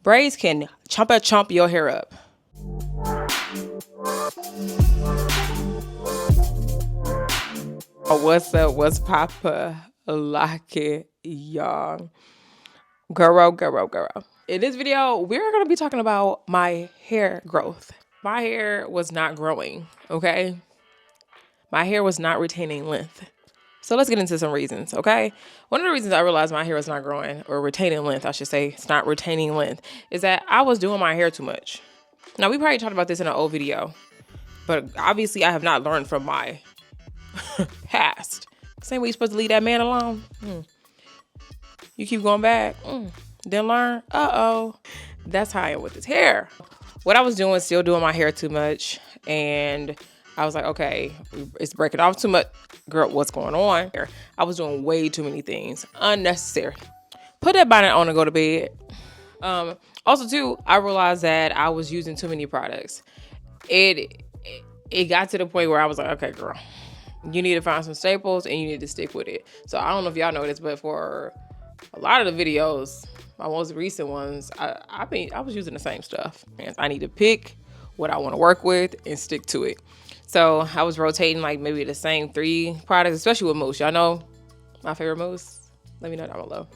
Braids can chomp your hair up. What's up? What's Papa Locking, y'all? Girl. In this video, we're going to be talking about my hair growth. My hair was not growing, okay? My hair was not retaining length. So let's get into some reasons, okay? One of the reasons I realized my hair was not growing, or retaining length, I should say, it's not retaining length, is that I was doing my hair too much. Now, we probably talked about this in an old video, but obviously I have not learned from my past. Same way you're supposed to leave that man alone. You keep going back. Then learn. That's how I am with this hair. What I was doing, still doing my hair too much, and I was like, okay, it's breaking off too much. Girl, what's going on here? I was doing way too many things. Unnecessary. Put that bonnet on and go to bed. Also, too, I realized that I was using too many products. It got to the point where I was like, okay, girl, you need to find some staples and you need to stick with it. So I don't know if y'all know this, but for a lot of the videos, my most recent ones, I was using the same stuff. And I need to pick what I want to work with and stick to it. So I was rotating like maybe the same 3 products, especially with mousse. Y'all know my favorite mousse? Let me know down below.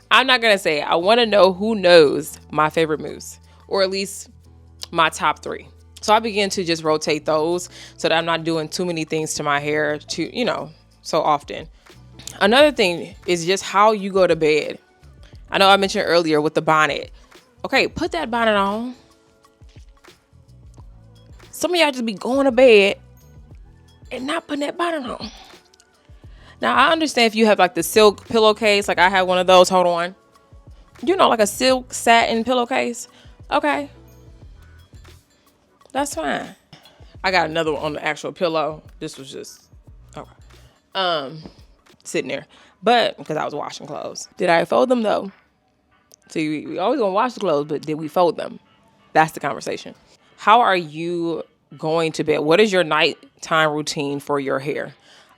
I'm not going to say it. I want to know who knows my favorite mousse, or at least my top 3. So I began to just rotate those so that I'm not doing too many things to my hair so often. Another thing is just how you go to bed. I know I mentioned earlier with the bonnet. Okay, put that bonnet on. Some of y'all just be going to bed and not putting that bonnet on. Now, I understand if you have like the silk pillowcase, like I have one of those. Hold on. Like a silk satin pillowcase. Okay. That's fine. I got another one on the actual pillow. This was just, okay. Sitting there. But, because I was washing clothes. Did I fold them though? See, we always gonna wash the clothes, but did we fold them? That's the conversation. How are you going to bed? What is your nighttime routine for your hair?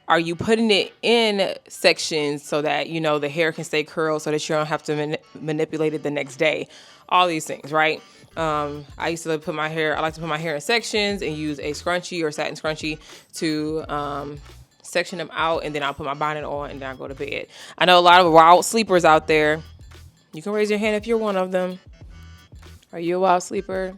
Are you putting it in sections so that, the hair can stay curled so that you don't have to manipulate it the next day? All these things, right? I like to put my hair in sections and use a scrunchie or satin scrunchie to section them out, and then I'll put my bonnet on and then I'll go to bed. I know a lot of wild sleepers out there. You can raise your hand if you're one of them. Are you a wild sleeper?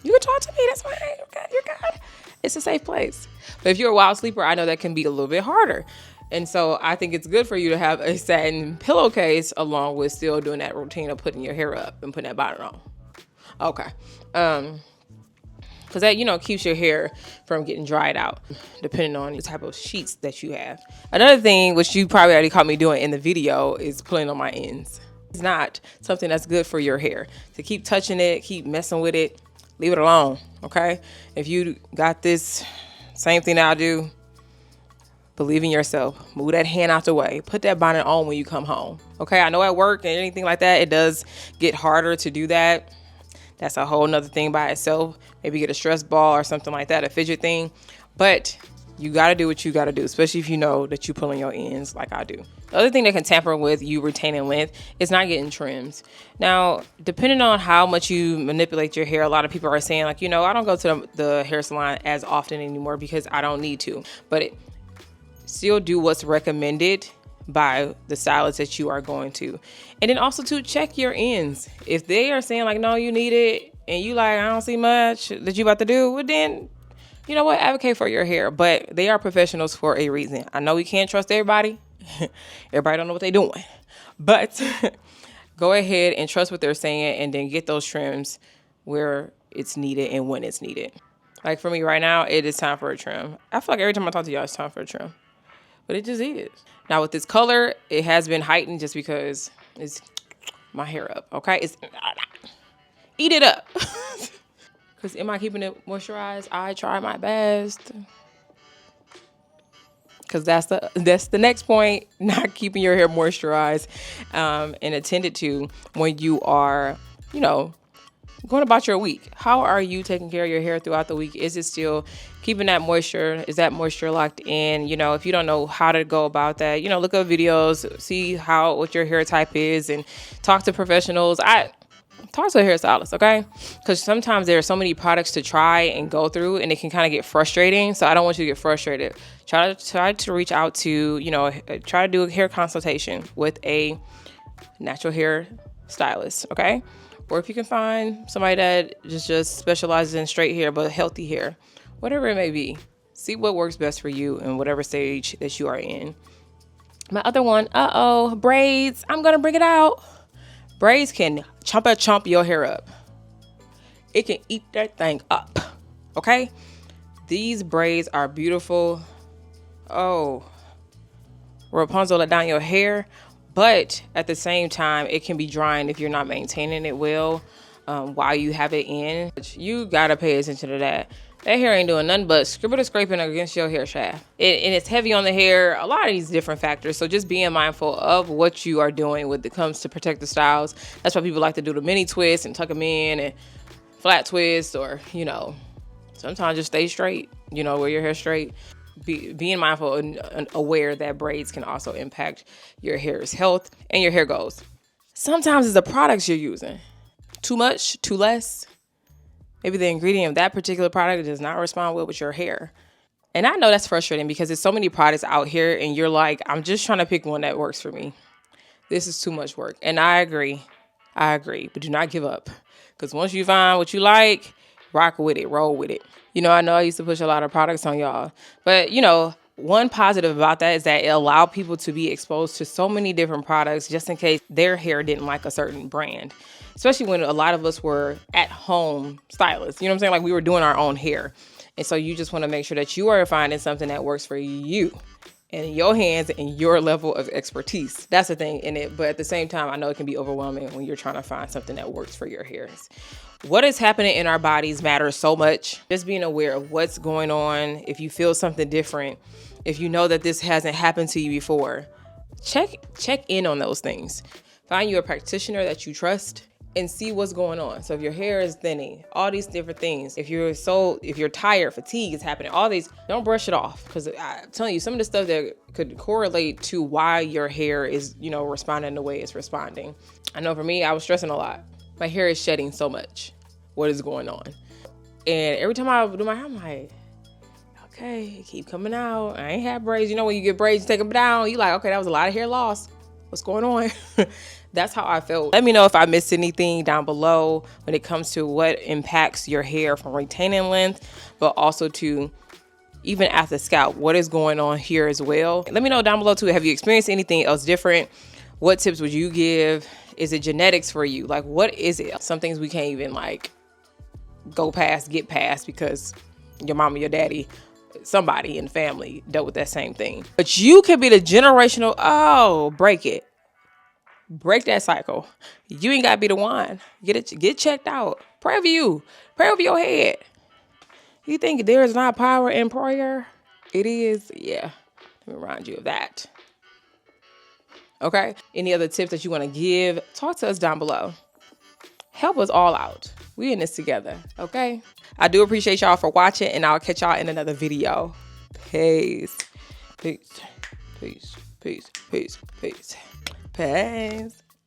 You can talk to me. That's fine. Okay, you're good. It's a safe place. But if you're a wild sleeper, I know that can be a little bit harder. And so I think it's good for you to have a satin pillowcase along with still doing that routine of putting your hair up and putting that bonnet on. Okay. Because that, keeps your hair from getting dried out, depending on the type of sheets that you have. Another thing, which you probably already caught me doing in the video, is pulling on my ends. It's not something that's good for your hair. To keep touching it, keep messing with it, leave it alone, okay? If you got this same thing that I do, believe in yourself. Move that hand out the way. Put that bonnet on when you come home, okay? I know at work and anything like that, it does get harder to do that. That's a whole nother thing by itself. Maybe get a stress ball or something like that, a fidget thing. But you got to do what you got to do, especially if you know that you're pulling your ends like I do. The other thing that can tamper with you retaining length is not getting trims. Now, depending on how much you manipulate your hair, a lot of people are saying like, I don't go to the hair salon as often anymore because I don't need to. But still do what's recommended by the stylist that you are going to. And then also to check your ends. If they are saying like, no, you need it, and you like, I don't see much that you about to do, well then, you know what, advocate for your hair. But they are professionals for a reason. I know we can't trust everybody. Everybody don't know what they're doing. But go ahead and trust what they're saying and then get those trims where it's needed and when it's needed. Like for me right now, it is time for a trim. I feel like every time I talk to y'all, it's time for a trim. But it just is. Now with this color, it has been heightened just because it's my hair up, okay? Eat it up. Because am I keeping it moisturized? I try my best. Because that's the next point, not keeping your hair moisturized and attended to when you are, going about your week. How are you taking care of your hair throughout the week? Is it still keeping that moisture? Is that moisture locked in? If you don't know how to go about that, look up videos, see what your hair type is and talk to professionals. talk to a hairstylist, okay? Because sometimes there are so many products to try and go through, and it can kind of get frustrating. So I don't want you to get frustrated. Try to reach out to, try to do a hair consultation with a natural hair stylist, okay? Or if you can find somebody that just specializes in straight hair but healthy hair, whatever it may be. See what works best for you in whatever stage that you are in. My other one, braids. I'm gonna bring it out. Braids can chomp your hair up. It can eat that thing up, okay? These braids are beautiful. Oh, Rapunzel, let down your hair. But at the same time, it can be drying if you're not maintaining it well while you have it in. You gotta pay attention to that. That hair ain't doing nothing but scraping against your hair shaft. And it's heavy on the hair. A lot of these different factors. So just being mindful of what you are doing when it comes to protective styles. That's why people like to do the mini twists and tuck them in and flat twists, or, sometimes just stay straight, wear your hair straight. Being mindful and aware that braids can also impact your hair's health and your hair goals. Sometimes it's the products you're using. Too much, too less. Maybe the ingredient of that particular product does not respond well with your hair. And I know that's frustrating because there's so many products out here and you're like, I'm just trying to pick one that works for me. This is too much work. And I agree, but do not give up. Because once you find what you like, rock with it, roll with it. I know I used to push a lot of products on y'all, but one positive about that is that it allowed people to be exposed to so many different products just in case their hair didn't like a certain brand, especially when a lot of us were at home stylists, you know what I'm saying? Like we were doing our own hair. And so you just want to make sure that you are finding something that works for you and your hands and your level of expertise. That's the thing in it. But at the same time, I know it can be overwhelming when you're trying to find something that works for your hairs. What is happening in our bodies matters so much. Just being aware of what's going on. If you feel something different, if you know that this hasn't happened to you before, check in on those things. Find you a practitioner that you trust and see what's going on. So if your hair is thinning, all these different things, if you're tired, fatigue is happening, all these, don't brush it off. Because I'm telling you, some of the stuff that could correlate to why your hair is, responding the way it's responding. I know for me, I was stressing a lot. My hair is shedding so much. What is going on? And every time I do my hair, I'm like, okay, keep coming out. I ain't had braids. When you get braids, you take them down. You like, okay, that was a lot of hair loss. What's going on? That's how I felt. Let me know if I missed anything down below when it comes to what impacts your hair from retaining length, but also to even at the scalp, what is going on here as well. Let me know down below too. Have you experienced anything else different? What tips would you give? Is it genetics for you? Like, what is it? Some things we can't even get past because your mama, your daddy, somebody in the family dealt with that same thing. But you can be the generational, break it. Break that cycle. You ain't gotta be the one. Get checked out. Pray over you. Pray over your head. You think there is not power in prayer? It is. Yeah. Let me remind you of that. Okay. Any other tips that you want to give? Talk to us down below. Help us all out. We in this together. Okay. I do appreciate y'all for watching, and I'll catch y'all in another video. Peace. Peace. Peace. Peace. Peace. Peace. Peace.